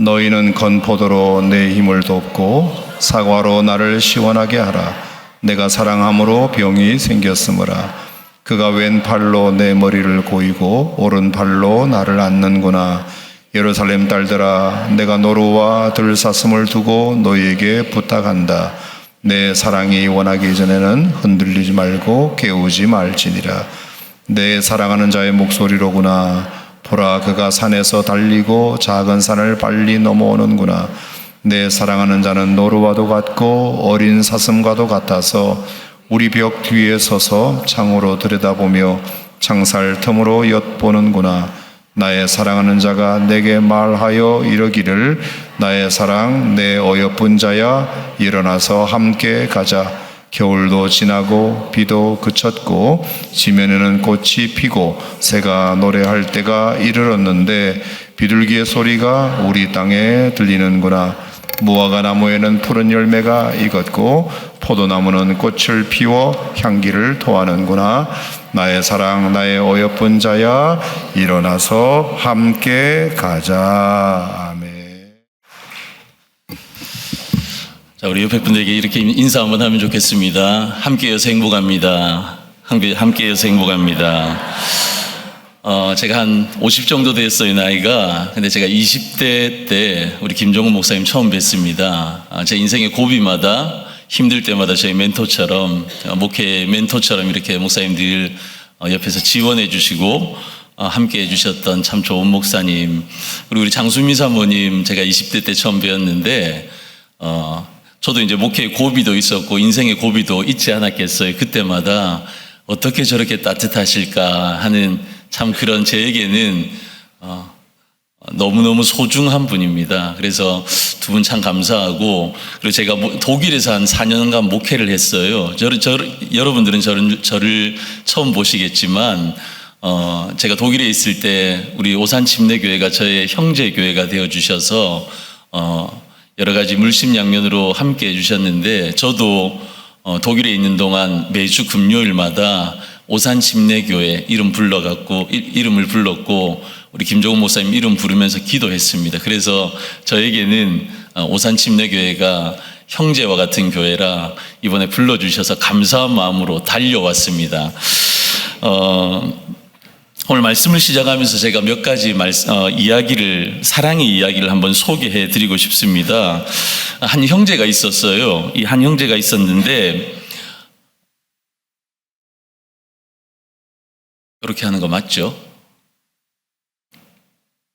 너희는 건포도로 내 힘을 돕고 사과로 나를 시원하게 하라. 내가 사랑함으로 병이 생겼으므라. 그가 왼팔로 내 머리를 고이고 오른팔로 나를 안는구나. 예루살렘 딸들아, 내가 노루와 들사슴을 두고 너희에게 부탁한다. 내 사랑이 원하기 전에는 흔들리지 말고 깨우지 말지니라. 내 사랑하는 자의 목소리로구나. 보라, 그가 산에서 달리고 작은 산을 빨리 넘어오는구나. 내 사랑하는 자는 노루와도 같고 어린 사슴과도 같아서 우리 벽 뒤에 서서 창으로 들여다보며 창살 틈으로 엿보는구나. 나의 사랑하는 자가 내게 말하여 이르기를, 나의 사랑 내 어여쁜 자야, 일어나서 함께 가자. 겨울도 지나고 비도 그쳤고 지면에는 꽃이 피고 새가 노래할 때가 이르렀는데 비둘기의 소리가 우리 땅에 들리는구나. 무화과 나무에는 푸른 열매가 익었고 포도나무는 꽃을 피워 향기를 토하는구나. 나의 사랑 나의 어여쁜 자야, 일어나서 함께 가자. 아멘. 자, 우리 옆에 분들에게 이렇게 인사 한번 하면 좋겠습니다. 함께여서 행복합니다. 함께여서 행복합니다. 제가 한 50 정도 됐어요, 나이가. 근데 제가 20대 때 우리 김종훈 목사님 처음 뵀습니다. 제 인생의 고비마다, 힘들 때마다 저희 멘토처럼, 목회 멘토처럼 이렇게 목사님들 옆에서 지원해 주시고 함께 해주셨던 참 좋은 목사님, 그리고 우리 장수미 사모님 제가 20대 때 처음 뵈었는데 저도 이제 목회의 고비도 있었고 인생의 고비도 있지 않았겠어요. 그때마다 어떻게 저렇게 따뜻하실까 하는 참 그런 저에게는 너무너무 소중한 분입니다. 그래서 두 분 참 감사하고, 그리고 제가 독일에서 한 4년간 목회를 했어요. 여러분들은 저를 처음 보시겠지만 제가 독일에 있을 때 우리 오산 침례교회가 저의 형제 교회가 되어 주셔서 여러 가지 물심양면으로 함께 해주셨는데, 저도 독일에 있는 동안 매주 금요일마다 오산 침례교회 이름을 불렀고 우리 김종훈 목사님 이름 부르면서 기도했습니다. 그래서 저에게는 오산 침례교회가 형제와 같은 교회라 이번에 불러주셔서 감사한 마음으로 달려왔습니다. 오늘 말씀을 시작하면서 제가 몇 가지 사랑의 이야기를 한번 소개해 드리고 싶습니다. 한 형제가 있었어요. 이 한 형제가 있었는데, 이렇게 하는 거 맞죠?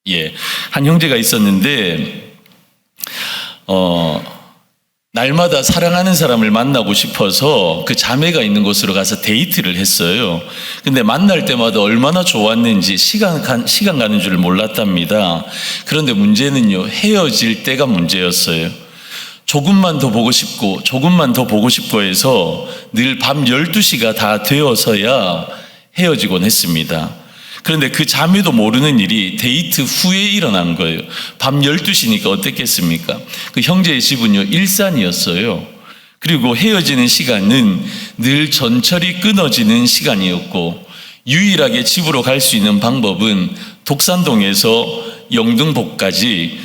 예. 한 형제가 있었는데, 날마다 사랑하는 사람을 만나고 싶어서 그 자매가 있는 곳으로 가서 데이트를 했어요. 근데 만날 때마다 얼마나 좋았는지 시간 가는 줄 몰랐답니다. 그런데 문제는요, 헤어질 때가 문제였어요. 조금만 더 보고 싶고 해서 늘 밤 12시가 다 되어서야 헤어지곤 했습니다. 그런데 그 자매도 모르는 일이 데이트 후에 일어난 거예요. 밤 12시니까 어땠겠습니까? 그 형제의 집은요, 일산이었어요. 그리고 헤어지는 시간은 늘 전철이 끊어지는 시간이었고, 유일하게 집으로 갈 수 있는 방법은 독산동에서 영등포까지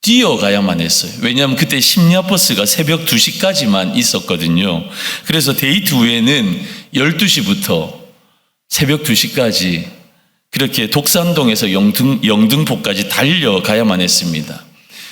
뛰어가야만 했어요. 왜냐하면 그때 심야버스가 새벽 2시까지만 있었거든요. 그래서 데이트 후에는 12시부터 새벽 2시까지 그렇게 독산동에서 영등포까지 달려가야만 했습니다.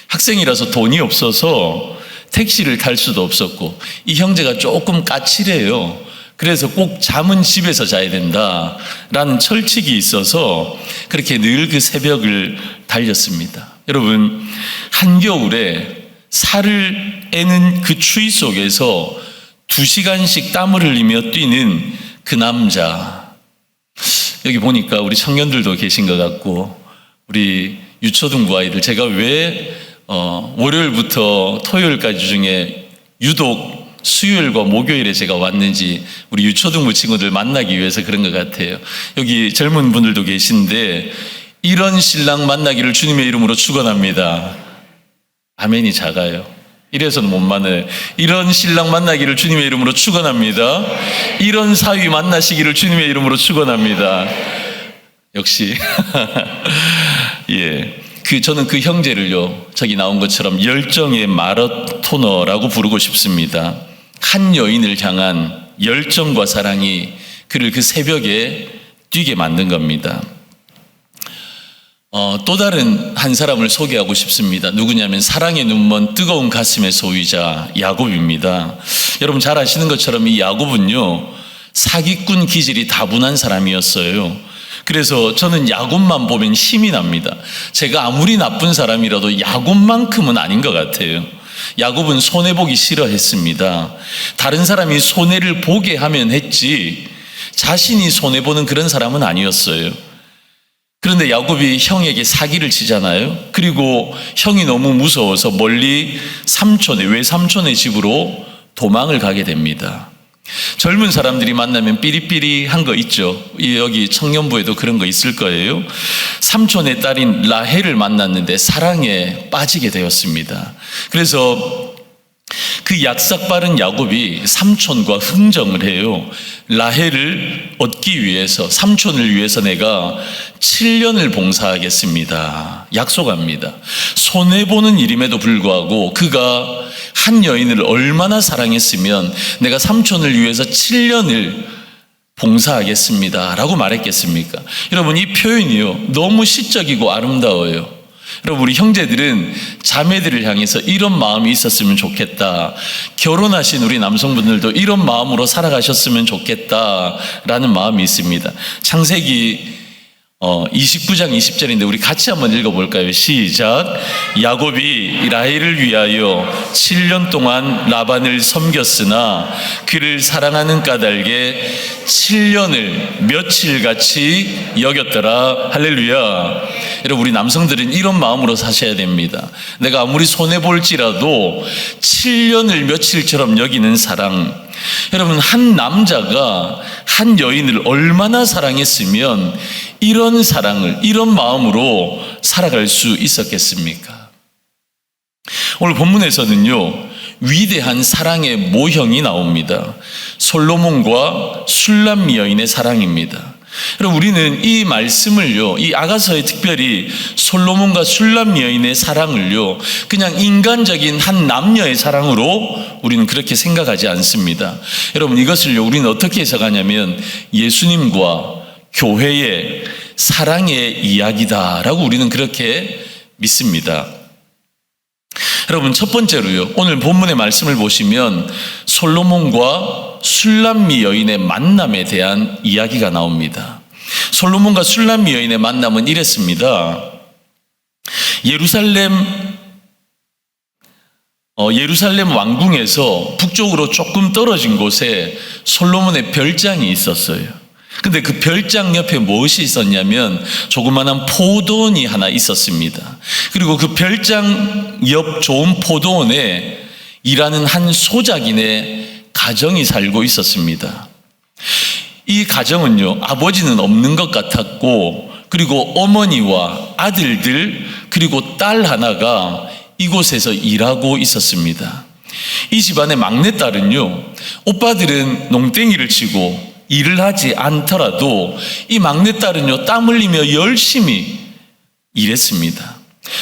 학생이라서 돈이 없어서 택시를 탈 수도 없었고, 이 형제가 조금 까칠해요. 그래서 꼭 잠은 집에서 자야 된다라는 철칙이 있어서 그렇게 늘 그 새벽을 달렸습니다. 여러분, 한겨울에 살을 애는 그 추위 속에서 2시간씩 땀을 흘리며 뛰는 그 남자, 여기 보니까 우리 청년들도 계신 것 같고, 우리 유초등부 아이들, 제가 왜 월요일부터 토요일까지 중에 유독 수요일과 목요일에 제가 왔는지 우리 유초등부 친구들 만나기 위해서 그런 것 같아요. 여기 젊은 분들도 계신데, 이런 신랑 만나기를 주님의 이름으로 축원합니다. 아멘이 작아요. 이래서는 못 만나요. 이런 신랑 만나기를 주님의 이름으로 축원합니다. 이런 사위 만나시기를 주님의 이름으로 축원합니다. 역시 예, 저는 그 형제를요, 저기 나온 것처럼 열정의 마라토너라고 부르고 싶습니다. 한 여인을 향한 열정과 사랑이 그를 그 새벽에 뛰게 만든 겁니다. 또 다른 한 사람을 소개하고 싶습니다. 누구냐면 사랑의 눈먼 뜨거운 가슴의 소유자 야곱입니다. 여러분 잘 아시는 것처럼 이 야곱은요, 사기꾼 기질이 다분한 사람이었어요. 그래서 저는 야곱만 보면 힘이 납니다. 제가 아무리 나쁜 사람이라도 야곱만큼은 아닌 것 같아요. 야곱은 손해보기 싫어했습니다. 다른 사람이 손해를 보게 하면 했지 자신이 손해보는 그런 사람은 아니었어요. 그런데 야곱이 형에게 사기를 치잖아요. 그리고 형이 너무 무서워서 멀리 외삼촌의 집으로 도망을 가게 됩니다. 젊은 사람들이 만나면 삐리삐리한 거 있죠. 여기 청년부에도 그런 거 있을 거예요. 삼촌의 딸인 라헬을 만났는데 사랑에 빠지게 되었습니다. 그래서 그 약삭 빠른 야곱이 삼촌과 흥정을 해요. 라헬을 얻기 위해서, 삼촌을 위해서 내가 7년을 봉사하겠습니다. 약속합니다. 손해보는 일임에도 불구하고 그가 한 여인을 얼마나 사랑했으면 내가 삼촌을 위해서 7년을 봉사하겠습니다 라고 말했겠습니까? 여러분, 이 표현이요, 너무 시적이고 아름다워요. 여러분, 우리 형제들은 자매들을 향해서 이런 마음이 있었으면 좋겠다. 결혼하신 우리 남성분들도 이런 마음으로 살아가셨으면 좋겠다라는 마음이 있습니다. 창세기 29장 20절인데 우리 같이 한번 읽어볼까요? 시작. 야곱이 라헬을 위하여 7년 동안 라반을 섬겼으나 그를 사랑하는 까닭에 7년을 며칠같이 여겼더라. 할렐루야. 여러분, 우리 남성들은 이런 마음으로 사셔야 됩니다. 내가 아무리 손해볼지라도 7년을 며칠처럼 여기는 사랑. 여러분, 한 남자가 한 여인을 얼마나 사랑했으면 이런 사랑을, 이런 마음으로 살아갈 수 있었겠습니까? 오늘 본문에서는요, 위대한 사랑의 모형이 나옵니다. 솔로몬과 술람미 여인의 사랑입니다. 여러분, 우리는 이 말씀을요, 이 아가서에 특별히 솔로몬과 술람미 여인의 사랑을요, 그냥 인간적인 한 남녀의 사랑으로 우리는 그렇게 생각하지 않습니다. 여러분, 이것을요, 우리는 어떻게 해석하냐면 예수님과 교회의 사랑의 이야기다라고 우리는 그렇게 믿습니다. 여러분, 첫 번째로요, 오늘 본문의 말씀을 보시면 솔로몬과 술람미 여인의 만남에 대한 이야기가 나옵니다. 솔로몬과 술람미 여인의 만남은 이랬습니다. 예루살렘 왕궁에서 북쪽으로 조금 떨어진 곳에 솔로몬의 별장이 있었어요. 근데 그 별장 옆에 무엇이 있었냐면 조그마한 포도원이 하나 있었습니다. 그리고 그 별장 옆 좋은 포도원에 일하는 한 소작인의 가정이 살고 있었습니다. 이 가정은요, 아버지는 없는 것 같았고, 그리고 어머니와 아들들, 그리고 딸 하나가 이곳에서 일하고 있었습니다. 이 집안의 막내딸은요, 오빠들은 농땡이를 치고 일을 하지 않더라도 이 막내딸은요, 땀 흘리며 열심히 일했습니다.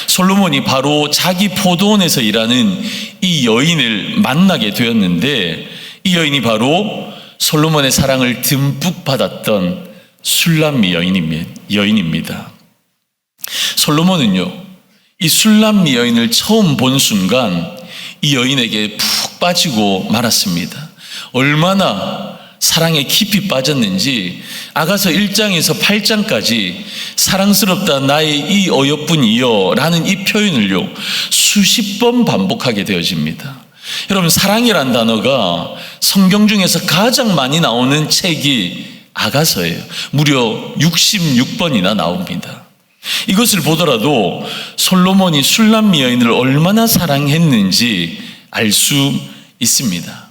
솔로몬이 바로 자기 포도원에서 일하는 이 여인을 만나게 되었는데, 이 여인이 바로 솔로몬의 사랑을 듬뿍 받았던 술람미 여인입니다. 솔로몬은요, 이 술람미 여인을 처음 본 순간 이 여인에게 푹 빠지고 말았습니다. 얼마나 사랑에 깊이 빠졌는지 아가서 1장에서 8장까지 사랑스럽다 나의 이 어여쁜이여 라는 이 표현을요, 수십 번 반복하게 되어집니다. 여러분, 사랑이란 단어가 성경 중에서 가장 많이 나오는 책이 아가서예요. 무려 66번이나 나옵니다. 이것을 보더라도 솔로몬이 술람미 여인을 얼마나 사랑했는지 알 수 있습니다.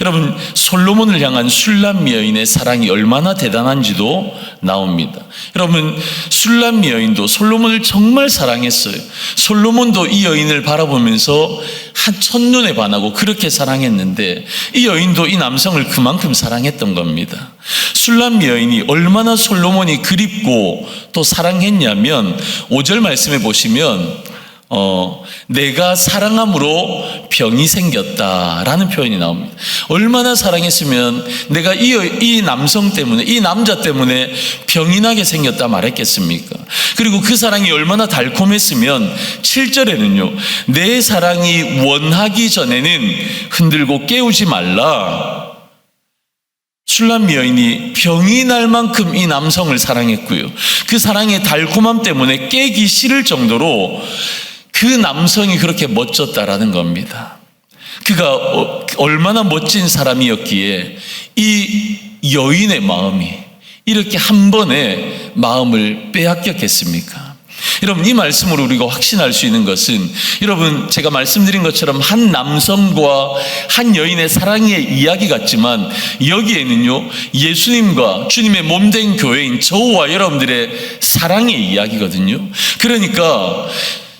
여러분, 솔로몬을 향한 술람 여인의 사랑이 얼마나 대단한지도 나옵니다. 여러분, 술람 여인도 솔로몬을 정말 사랑했어요. 솔로몬도 이 여인을 바라보면서 첫눈에 반하고 그렇게 사랑했는데 이 여인도 이 남성을 그만큼 사랑했던 겁니다. 술람 여인이 얼마나 솔로몬이 그립고 또 사랑했냐면 5절 말씀에 보시면 내가 사랑함으로 병이 생겼다라는 표현이 나옵니다. 얼마나 사랑했으면 내가 이 남성 때문에, 이 남자 때문에 병이 나게 생겼다 말했겠습니까? 그리고 그 사랑이 얼마나 달콤했으면 7절에는요, 내 사랑이 원하기 전에는 흔들고 깨우지 말라. 술람 여인이 병이 날 만큼 이 남성을 사랑했고요, 그 사랑의 달콤함 때문에 깨기 싫을 정도로 그 남성이 그렇게 멋졌다라는 겁니다. 그가 얼마나 멋진 사람이었기에 이 여인의 마음이 이렇게 한 번에 마음을 빼앗겼겠습니까? 여러분, 이 말씀으로 우리가 확신할 수 있는 것은, 여러분, 제가 말씀드린 것처럼 한 남성과 한 여인의 사랑의 이야기 같지만 여기에는요, 예수님과 주님의 몸된 교회인 저와 여러분들의 사랑의 이야기거든요. 그러니까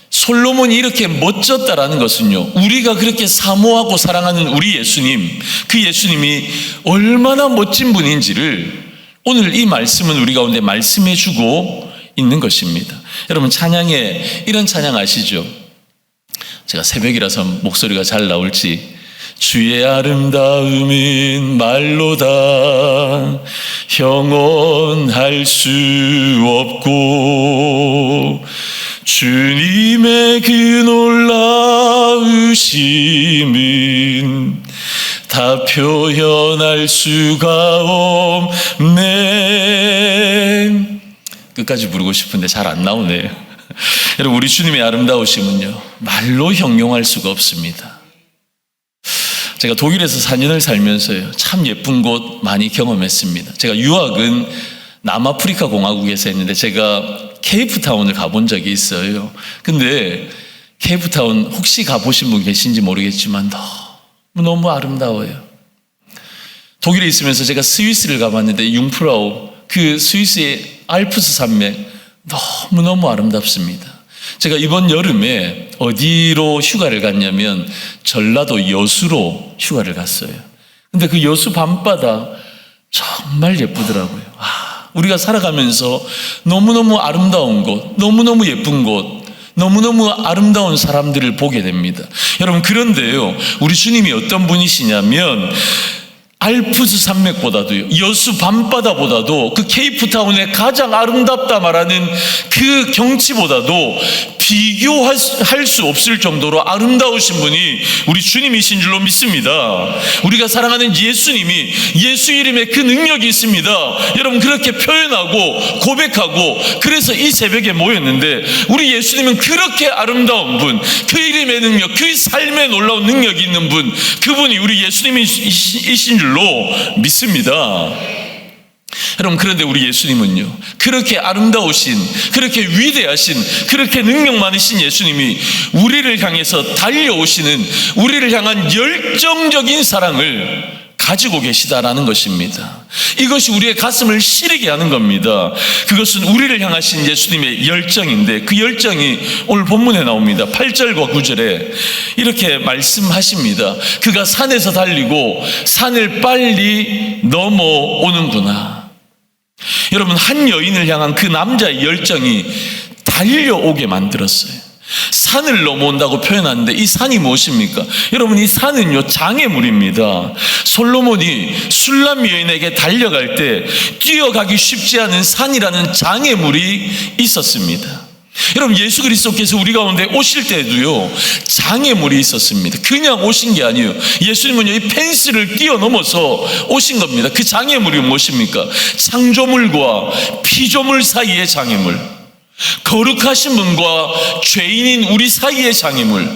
솔로몬이 이렇게 멋졌다라는 것은요, 우리가 그렇게 사모하고 사랑하는 우리 예수님, 그 예수님이 얼마나 멋진 분인지를 오늘 이 말씀은 우리 가운데 말씀해 주고 있는 것입니다. 여러분, 찬양에 이런 찬양 아시죠? 제가 새벽이라서 목소리가 잘 나올지, 주의 아름다움은 말로다 형언할 수 없고 주님의 그 놀라우심은 다 표현할 수가 없네. 끝까지 부르고 싶은데 잘 안 나오네요. 여러분, 우리 주님의 아름다우심은요, 말로 형용할 수가 없습니다. 제가 독일에서 4년을 살면서요, 참 예쁜 곳 많이 경험했습니다. 제가 유학은 남아프리카 공화국에서 했는데 제가 케이프타운을 가본 적이 있어요. 근데 케이프타운 혹시 가보신 분 계신지 모르겠지만 너무 아름다워요. 독일에 있으면서 제가 스위스를 가봤는데 융프라우, 그 스위스의 알프스 산맥 너무너무 아름답습니다. 제가 이번 여름에 어디로 휴가를 갔냐면 전라도 여수로 휴가를 갔어요. 근데 그 여수 밤바다 정말 예쁘더라고요. 우리가 살아가면서 너무너무 아름다운 곳, 너무너무 예쁜 곳, 너무너무 아름다운 사람들을 보게 됩니다. 여러분, 그런데요, 우리 주님이 어떤 분이시냐면 알프스 산맥보다도요, 여수 밤바다보다도 그 케이프타운의 가장 아름답다 말하는 그 경치보다도 비교할 수 없을 정도로 아름다우신 분이 우리 주님이신 줄로 믿습니다. 우리가 사랑하는 예수님이, 예수 이름에 그 능력이 있습니다. 여러분, 그렇게 표현하고 고백하고 그래서 이 새벽에 모였는데, 우리 예수님은 그렇게 아름다운 분, 그 이름의 능력, 그 삶에 놀라운 능력이 있는 분, 그분이 우리 예수님이신 줄로 믿습니다. 여러분, 그런데 우리 예수님은요, 그렇게 아름다우신, 그렇게 위대하신, 그렇게 능력 많으신 예수님이 우리를 향해서 달려오시는, 우리를 향한 열정적인 사랑을 가지고 계시다라는 것입니다. 이것이 우리의 가슴을 시리게 하는 겁니다. 그것은 우리를 향하신 예수님의 열정인데, 그 열정이 오늘 본문에 나옵니다. 8절과 9절에 이렇게 말씀하십니다. 그가 산에서 달리고 산을 빨리 넘어오는구나. 여러분, 한 여인을 향한 그 남자의 열정이 달려오게 만들었어요. 산을 넘어온다고 표현하는데 이 산이 무엇입니까? 여러분, 이 산은요, 장애물입니다. 솔로몬이 술람 여인에게 달려갈 때 뛰어가기 쉽지 않은 산이라는 장애물이 있었습니다. 여러분, 예수 그리스도께서 우리 가운데 오실 때도요, 장애물이 있었습니다. 그냥 오신 게 아니에요. 예수님은요, 이 펜스를 뛰어넘어서 오신 겁니다. 그 장애물이 무엇입니까? 창조물과 피조물 사이의 장애물, 거룩하신 분과 죄인인 우리 사이의 장애물,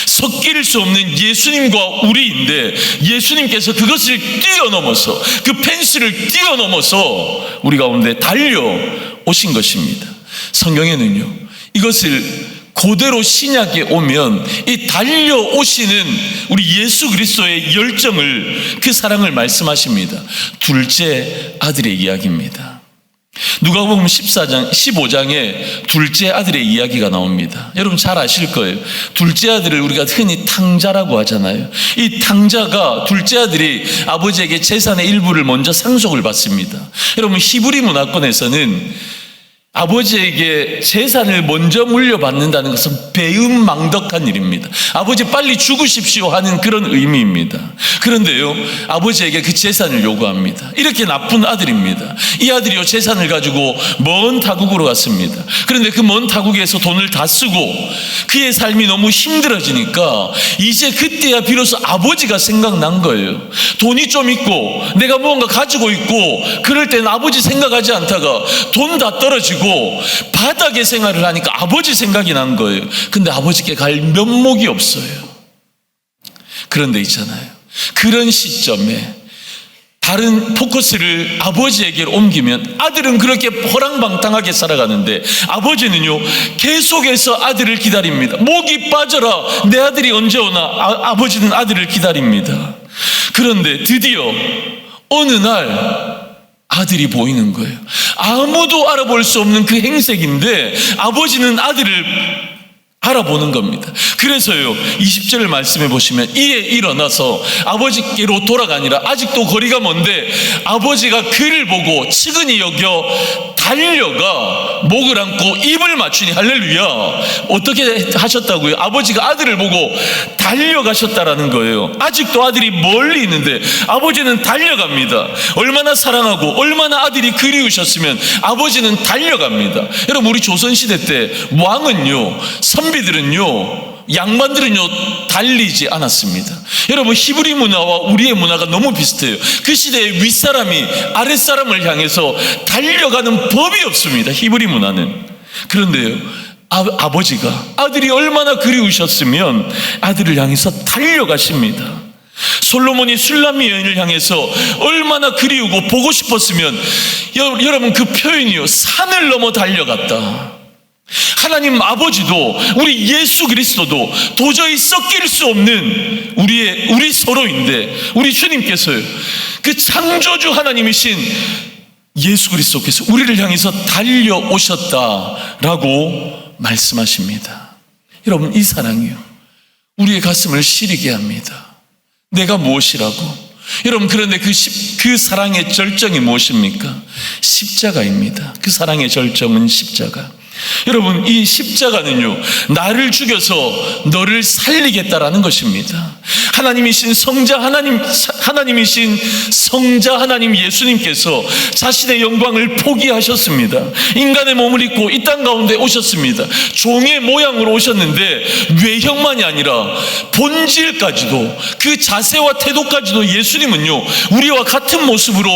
섞일 수 없는 예수님과 우리인데, 예수님께서 그것을 뛰어넘어서, 그 펜스를 뛰어넘어서 우리 가운데 달려오신 것입니다. 성경에는요, 이것을 그대로 신약에 오면 이 달려오시는 우리 예수 그리스도의 열정을, 그 사랑을 말씀하십니다. 둘째 아들의 이야기입니다. 누가복음 15장에 둘째 아들의 이야기가 나옵니다. 여러분 잘 아실 거예요. 둘째 아들을 우리가 흔히 탕자라고 하잖아요. 이 탕자가, 둘째 아들이 아버지에게 재산의 일부를 먼저 상속을 받습니다. 여러분 히브리 문화권에서는 아버지에게 재산을 먼저 물려받는다는 것은 배은망덕한 일입니다. 아버지 빨리 죽으십시오 하는 그런 의미입니다. 그런데요, 아버지에게 그 재산을 요구합니다. 이렇게 나쁜 아들입니다. 이 아들이요, 재산을 가지고 먼 타국으로 갔습니다. 그런데 그 먼 타국에서 돈을 다 쓰고 그의 삶이 너무 힘들어지니까 이제 그때야 비로소 아버지가 생각난 거예요. 돈이 좀 있고 내가 무언가 가지고 있고 그럴 때는 아버지 생각하지 않다가 돈 다 떨어지고 바닥에 생활을 하니까 아버지 생각이 난 거예요. 근데 아버지께 갈 면목이 없어요. 그런데 있잖아요, 그런 시점에 다른 포커스를 아버지에게 옮기면 아들은 그렇게 허랑방탕하게 살아가는데 아버지는요, 계속해서 아들을 기다립니다. 목이 빠져라, 내 아들이 언제 오나. 아버지는 아들을 기다립니다. 그런데 드디어 어느 날 아들이 보이는 거예요. 아무도 알아볼 수 없는 그 행색인데 아버지는 아들을 알아보는 겁니다. 그래서요, 20절을 말씀해 보시면, 이에 일어나서 아버지께로 돌아가니라. 아직도 거리가 먼데 아버지가 그를 보고 측은히 여겨 달려가 목을 안고 입을 맞추니. 할렐루야. 어떻게 하셨다고요? 아버지가 아들을 보고 달려가셨다라는 거예요. 아직도 아들이 멀리 있는데 아버지는 달려갑니다. 얼마나 사랑하고 얼마나 아들이 그리우셨으면 아버지는 달려갑니다. 여러분, 우리 조선시대 때 왕은요, 선비들은요, 양반들은요 달리지 않았습니다. 여러분, 히브리 문화와 우리의 문화가 너무 비슷해요. 그 시대에 윗사람이 아랫사람을 향해서 달려가는 법이 없습니다, 히브리 문화는. 그런데요, 아버지가 아들이 얼마나 그리우셨으면 아들을 향해서 달려가십니다. 솔로몬이 술람미 여인을 향해서 얼마나 그리우고 보고 싶었으면, 여러분 그 표현이요, 산을 넘어 달려갔다. 하나님 아버지도 우리 예수 그리스도도 도저히 섞일 수 없는 우리 서로인데, 우리 주님께서요, 그 창조주 하나님이신 예수 그리스도께서 우리를 향해서 달려오셨다라고 말씀하십니다. 여러분, 이 사랑이요, 우리의 가슴을 시리게 합니다. 내가 무엇이라고? 여러분, 그런데 그 사랑의 절정이 무엇입니까? 십자가입니다. 그 사랑의 절정은 십자가. 여러분, 이 십자가는요, 나를 죽여서 너를 살리겠다라는 것입니다. 하나님이신 성자 하나님이신 성자 하나님 예수님께서 자신의 영광을 포기하셨습니다. 인간의 몸을 입고 이 땅 가운데 오셨습니다. 종의 모양으로 오셨는데 외형만이 아니라 본질까지도, 그 자세와 태도까지도 예수님은요, 우리와 같은 모습으로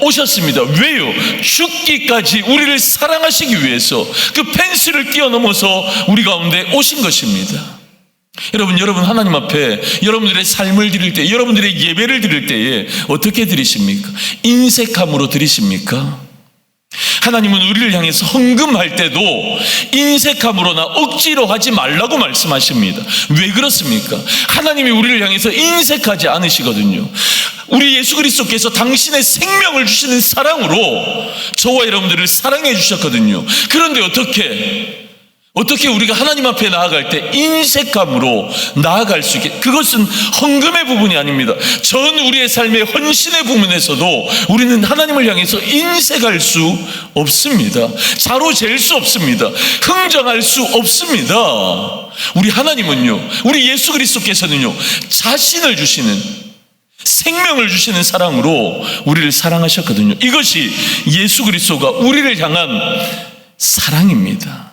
오셨습니다. 왜요? 죽기까지 우리를 사랑하시기 위해서 그 펜스를 뛰어넘어서 우리 가운데 오신 것입니다. 여러분 하나님 앞에 여러분들의 삶을 드릴 때, 여러분들의 예배를 드릴 때에 어떻게 드리십니까? 인색함으로 드리십니까? 하나님은 우리를 향해서 헌금할 때도 인색함으로나 억지로 하지 말라고 말씀하십니다. 왜 그렇습니까? 하나님이 우리를 향해서 인색하지 않으시거든요. 우리 예수 그리스도께서 당신의 생명을 주시는 사랑으로 저와 여러분들을 사랑해 주셨거든요. 그런데 어떻게 우리가 하나님 앞에 나아갈 때 인색함으로 나아갈 수 있게, 그것은 헌금의 부분이 아닙니다. 전 우리의 삶의 헌신의 부분에서도 우리는 하나님을 향해서 인색할 수 없습니다. 자로잴 수 없습니다. 흥정할 수 없습니다. 우리 하나님은요, 우리 예수 그리스도께서는요, 자신을 주시는, 생명을 주시는 사랑으로 우리를 사랑하셨거든요. 이것이 예수 그리스도가 우리를 향한 사랑입니다.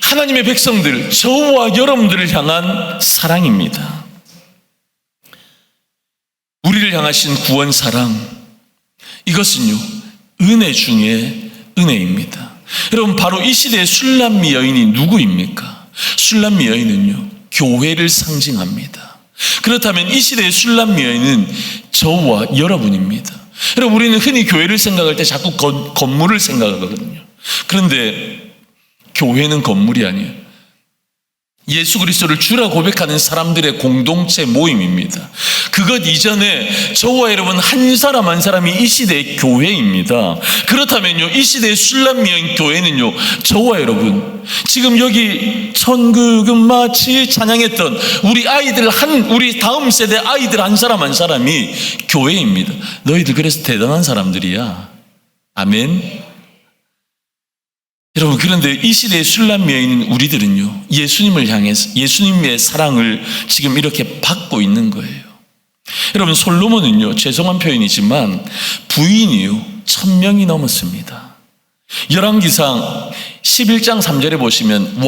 하나님의 백성들, 저와 여러분들을 향한 사랑입니다. 우리를 향하신 구원 사랑, 이것은요, 은혜 중에 은혜입니다. 여러분, 바로 이 시대의 술람미 여인이 누구입니까? 술람미 여인은요, 교회를 상징합니다. 그렇다면 이 시대의 술람미 여인은 저와 여러분입니다. 여러분, 우리는 흔히 교회를 생각할 때 자꾸 건물을 생각하거든요. 그런데 교회는 건물이 아니에요. 예수 그리스도를 주라 고백하는 사람들의 공동체 모임입니다. 그것 이전에 저와 여러분 한 사람 한 사람이 이 시대의 교회입니다. 그렇다면요, 이 시대의 술람여인 교회는요, 저와 여러분, 지금 여기 천국은 마치 찬양했던 우리 다음 세대 아이들 한 사람 한 사람이 교회입니다. 너희들 그래서 대단한 사람들이야. 아멘. 여러분, 그런데 이 시대의 술람여인 우리들은요, 예수님을 향해서 예수님의 사랑을 지금 이렇게 받고 있는 거예요. 여러분, 솔로몬은요, 죄송한 표현이지만 부인이요 1000명이 넘었습니다. 열왕기상 11장 3절에 보시면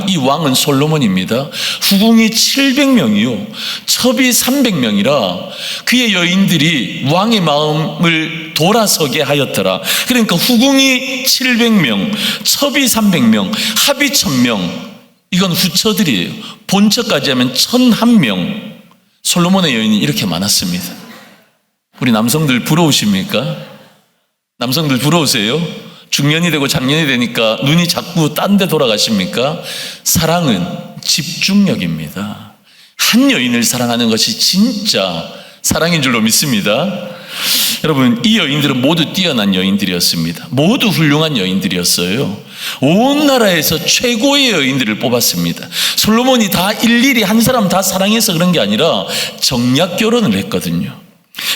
이 왕은 솔로몬입니다. 후궁이 700명이요 첩이 300명이라 그의 여인들이 왕의 마음을 돌아서게 하였더라. 그러니까 후궁이 700명, 첩이 300명, 합이 1000명. 이건 후처들이에요. 본처까지 하면 1001명. 솔로몬의 여인이 이렇게 많았습니다. 우리 남성들 부러우십니까? 남성들 부러우세요? 중년이 되고 장년이 되니까 눈이 자꾸 딴 데 돌아가십니까? 사랑은 집중력입니다. 한 여인을 사랑하는 것이 진짜 사랑인 줄로 믿습니다. 여러분, 이 여인들은 모두 뛰어난 여인들이었습니다. 모두 훌륭한 여인들이었어요. 온 나라에서 최고의 여인들을 뽑았습니다. 솔로몬이 다 일일이 한 사람 다 사랑해서 그런 게 아니라 정략 결혼을 했거든요.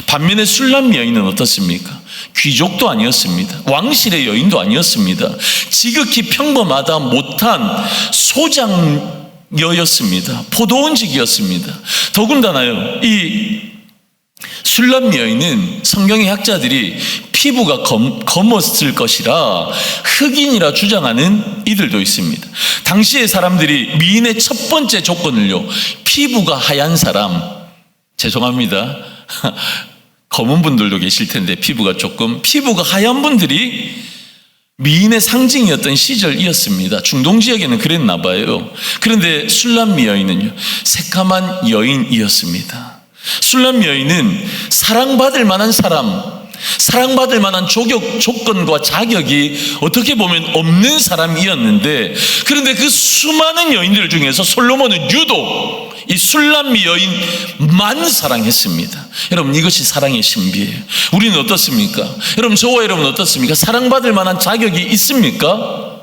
반면에 술람 여인은 어떻습니까? 귀족도 아니었습니다. 왕실의 여인도 아니었습니다. 지극히 평범하다 못한 소장여였습니다. 포도원직이었습니다. 더군다나요, 이 술람 여인은 성경의 학자들이 피부가 검었을 것이라 흑인이라 주장하는 이들도 있습니다. 당시의 사람들이 미인의 첫 번째 조건을요, 피부가 하얀 사람, 죄송합니다, 검은 분들도 계실 텐데 피부가 하얀 분들이 미인의 상징이었던 시절이었습니다. 중동 지역에는 그랬나 봐요. 그런데 술람 여인은요, 새까만 여인이었습니다. 술람 여인은 사랑받을 만한 사람, 사랑받을 만한 조건과 자격이 어떻게 보면 없는 사람이었는데, 그런데 그 수많은 여인들 중에서 솔로몬은 유독 이 술람미 여인만 사랑했습니다. 여러분, 이것이 사랑의 신비예요. 우리는 어떻습니까? 여러분, 저와 여러분 어떻습니까? 사랑받을 만한 자격이 있습니까?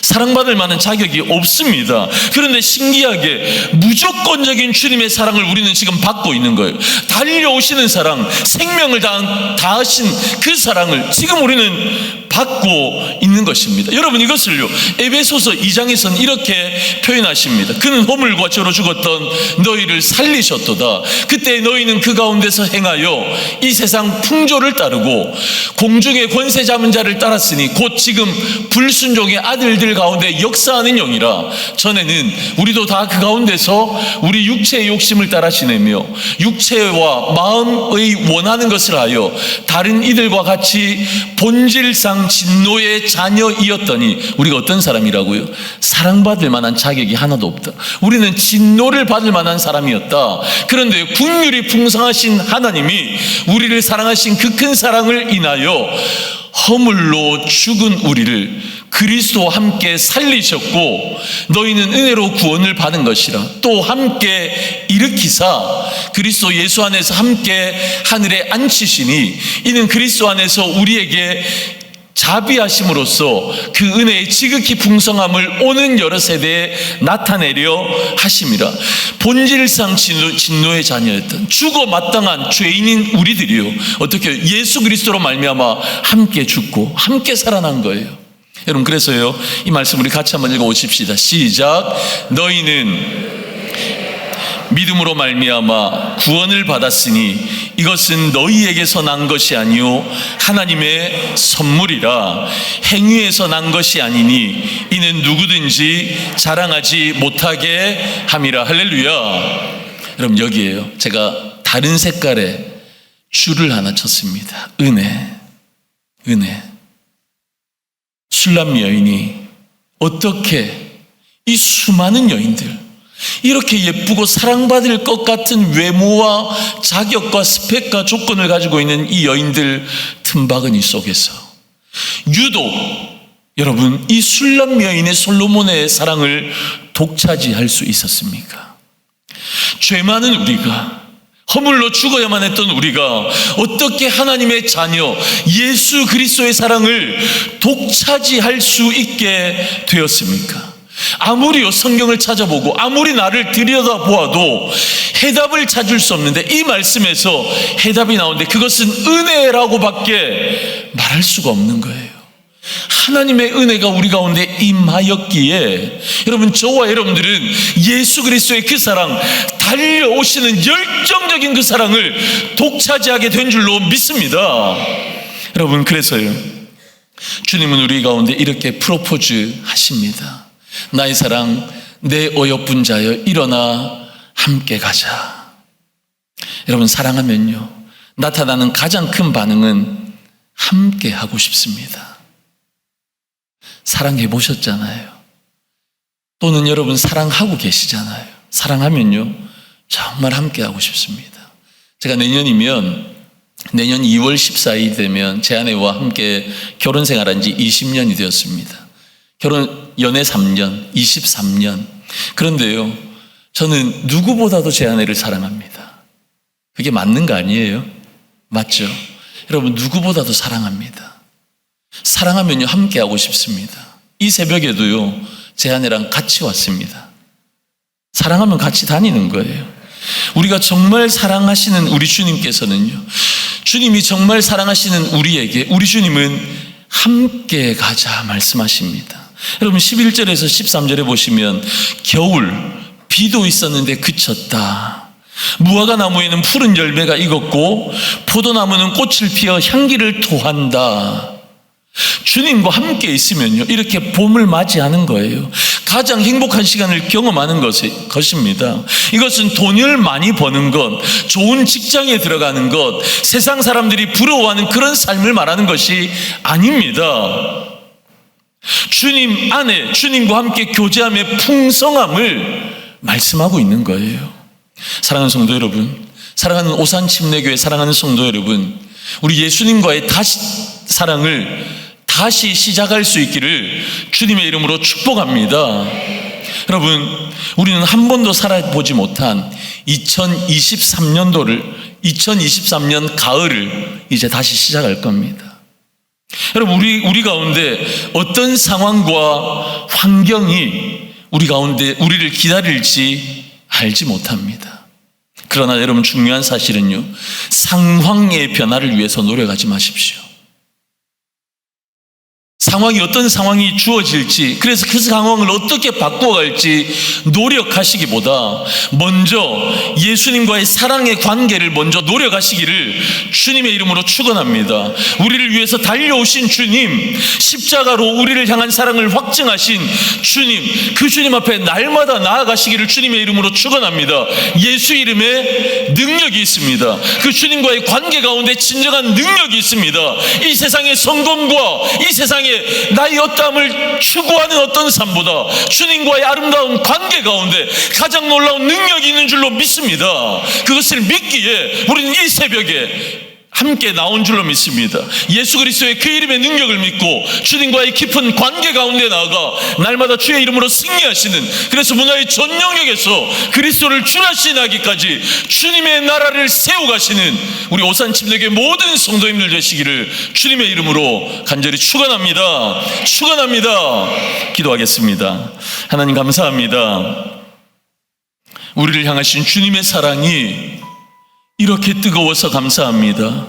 사랑받을 만한 자격이 없습니다. 그런데 신기하게 무조건적인 주님의 사랑을 우리는 지금 받고 있는 거예요. 달려오시는 사랑, 생명을 다하신 그 사랑을 지금 우리는 받고 있는 것입니다. 여러분, 이것을요, 에베소서 2장에서는 이렇게 표현하십니다. 그는 허물과 죄로 죽었던 너희를 살리셨도다. 그때 너희는 그 가운데서 행하여 이 세상 풍조를 따르고 공중의 권세 잡은 자를 따랐으니 곧 지금 불순종의 아들들 가운데 역사하는 영이라. 전에는 우리도 다 그 가운데서 우리 육체의 욕심을 따라 지내며 육체와 마음의 원하는 것을 하여 다른 이들과 같이 본질상 진노의 자녀이었더니, 우리가 어떤 사람이라고요? 사랑받을 만한 자격이 하나도 없다. 우리는 진노를 받을 만한 사람이었다. 그런데 긍휼이 풍성하신 하나님이 우리를 사랑하신 그 큰 사랑을 인하여 허물로 죽은 우리를 그리스도와 함께 살리셨고, 너희는 은혜로 구원을 받은 것이라. 또 함께 일으키사 그리스도 예수 안에서 함께 하늘에 앉히시니, 이는 그리스도 안에서 우리에게 자비하심으로써 그 은혜의 지극히 풍성함을 오는 여러 세대에 나타내려 하심이라. 본질상 진노의 자녀였던 죽어 마땅한 죄인인 우리들이요, 어떻게 예수 그리스도로 말미암아 함께 죽고 함께 살아난 거예요. 여러분, 그래서요, 이 말씀 우리 같이 한번 읽어보십시다. 시작. 너희는 믿음으로 말미암아 구원을 받았으니 이것은 너희에게서 난 것이 아니요 하나님의 선물이라. 행위에서 난 것이 아니니 이는 누구든지 자랑하지 못하게 함이라. 할렐루야. 여러분, 여기에요, 제가 다른 색깔의 줄을 하나 쳤습니다. 은혜. 술람 여인이 어떻게 이 수많은 여인들, 이렇게 예쁘고 사랑받을 것 같은 외모와 자격과 스펙과 조건을 가지고 있는 이 여인들 틈바구니 속에서 유독 여러분, 이 술람 여인의 솔로몬의 사랑을 독차지할 수 있었습니까? 죄 많은 우리가, 허물로 죽어야만 했던 우리가 어떻게 하나님의 자녀 예수 그리스도의 사랑을 독차지할 수 있게 되었습니까? 아무리 성경을 찾아보고 아무리 나를 들여다보아도 해답을 찾을 수 없는데, 이 말씀에서 해답이 나오는데 그것은 은혜라고밖에 말할 수가 없는 거예요. 하나님의 은혜가 우리 가운데 임하였기에, 여러분, 저와 여러분들은 예수 그리스도의 그 사랑, 달려오시는 열정적인 그 사랑을 독차지하게 된 줄로 믿습니다. 여러분, 그래서요, 주님은 우리 가운데 이렇게 프로포즈 하십니다. 나의 사랑, 내 어여쁜 자여 일어나 함께 가자. 여러분, 사랑하면요, 나타나는 가장 큰 반응은 함께 하고 싶습니다. 사랑해 보셨잖아요. 또는 여러분 사랑하고 계시잖아요. 사랑하면요, 정말 함께 하고 싶습니다. 제가 내년 2월 14일 되면 제 아내와 함께 결혼 생활한 지 20년이 되었습니다. 연애 3년, 23년. 그런데요, 저는 누구보다도 제 아내를 사랑합니다. 그게 맞는 거 아니에요? 맞죠? 여러분, 누구보다도 사랑합니다. 사랑하면요, 함께 하고 싶습니다. 이 새벽에도요, 제 아내랑 같이 왔습니다. 사랑하면 같이 다니는 거예요. 우리가 정말 사랑하시는 우리 주님께서는요, 주님이 정말 사랑하시는 우리에게 우리 주님은 함께 가자 말씀하십니다. 여러분, 11절에서 13절에 보시면 겨울 비도 있었는데 그쳤다. 무화과 나무에는 푸른 열매가 익었고 포도나무는 꽃을 피워 향기를 토한다. 주님과 함께 있으면요, 이렇게 봄을 맞이하는 거예요. 가장 행복한 시간을 경험하는 것입니다. 이것은 돈을 많이 버는 것, 좋은 직장에 들어가는 것, 세상 사람들이 부러워하는 그런 삶을 말하는 것이 아닙니다. 주님 안에 주님과 함께 교제함의 풍성함을 말씀하고 있는 거예요. 사랑하는 성도 여러분, 사랑하는 오산침례교회 사랑하는 성도 여러분, 우리 예수님과의 사랑을 다시 시작할 수 있기를 주님의 이름으로 축복합니다. 여러분, 우리는 한 번도 살아보지 못한 2023년 가을을 이제 다시 시작할 겁니다. 여러분, 우리 가운데 어떤 상황과 환경이 우리 가운데 우리를 기다릴지 알지 못합니다. 그러나 여러분, 중요한 사실은요, 상황의 변화를 위해서 노력하지 마십시오. 상황이 어떤 상황이 주어질지, 그래서 그 상황을 어떻게 바꿔갈지 노력하시기보다 먼저 예수님과의 사랑의 관계를 먼저 노력하시기를 주님의 이름으로 축원합니다. 우리를 위해서 달려오신 주님, 십자가로 우리를 향한 사랑을 확증하신 주님, 그 주님 앞에 날마다 나아가시기를 주님의 이름으로 축원합니다. 예수 이름에 능력이 있습니다. 그 주님과의 관계 가운데 진정한 능력이 있습니다. 이 세상의 성공과 이 세상의 나의 어떠함을 추구하는 어떤 삶보다 주님과의 아름다운 관계 가운데 가장 놀라운 능력이 있는 줄로 믿습니다. 그것을 믿기에 우리는 이 새벽에 함께 나온 줄로 믿습니다. 예수 그리스도의 그 이름의 능력을 믿고 주님과의 깊은 관계 가운데 나아가 날마다 주의 이름으로 승리하시는, 그래서 문화의 전 영역에서 그리스도를 주라시나기까지 주님의 나라를 세워가시는 우리 오산침례교회 모든 성도님들 되시기를 주님의 이름으로 간절히 축원합니다. 축원합니다. 기도하겠습니다. 하나님, 감사합니다. 우리를 향하신 주님의 사랑이 이렇게 뜨거워서 감사합니다.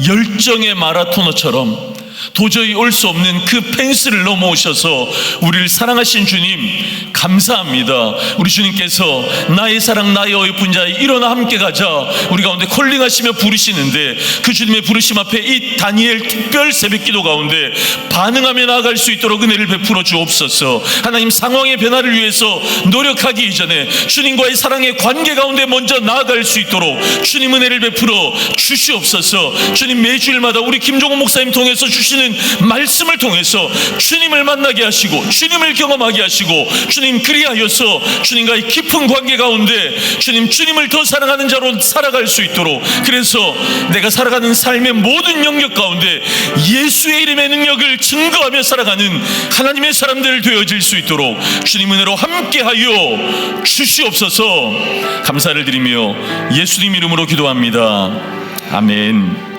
열정의 마라토너처럼 도저히 올 수 없는 그 펜스를 넘어오셔서 우리를 사랑하신 주님 감사합니다. 우리 주님께서 나의 사랑 나의 어여쁜 자여 일어나 함께 가자 우리 가운데 콜링하시며 부르시는데, 그 주님의 부르심 앞에 이 다니엘 특별 새벽기도 가운데 반응하며 나아갈 수 있도록 은혜를 베풀어 주옵소서. 하나님, 상황의 변화를 위해서 노력하기 이전에 주님과의 사랑의 관계 가운데 먼저 나아갈 수 있도록 주님 은혜를 베풀어 주시옵소서. 주님, 매주일마다 우리 김종호 목사님 통해서 주시는 주시는 말씀을 통해서 주님을 만나게 하시고 주님을 경험하게 하시고 주님 그리하여서 주님과의 깊은 관계 가운데 주님을 더 사랑하는 자로 살아갈 수 있도록, 그래서 내가 살아가는 삶의 모든 영역 가운데 예수의 이름의 능력을 증거하며 살아가는 하나님의 사람들 되어질 수 있도록 주님 은혜로 함께하여 주시옵소서. 감사를 드리며 예수님 이름으로 기도합니다. 아멘.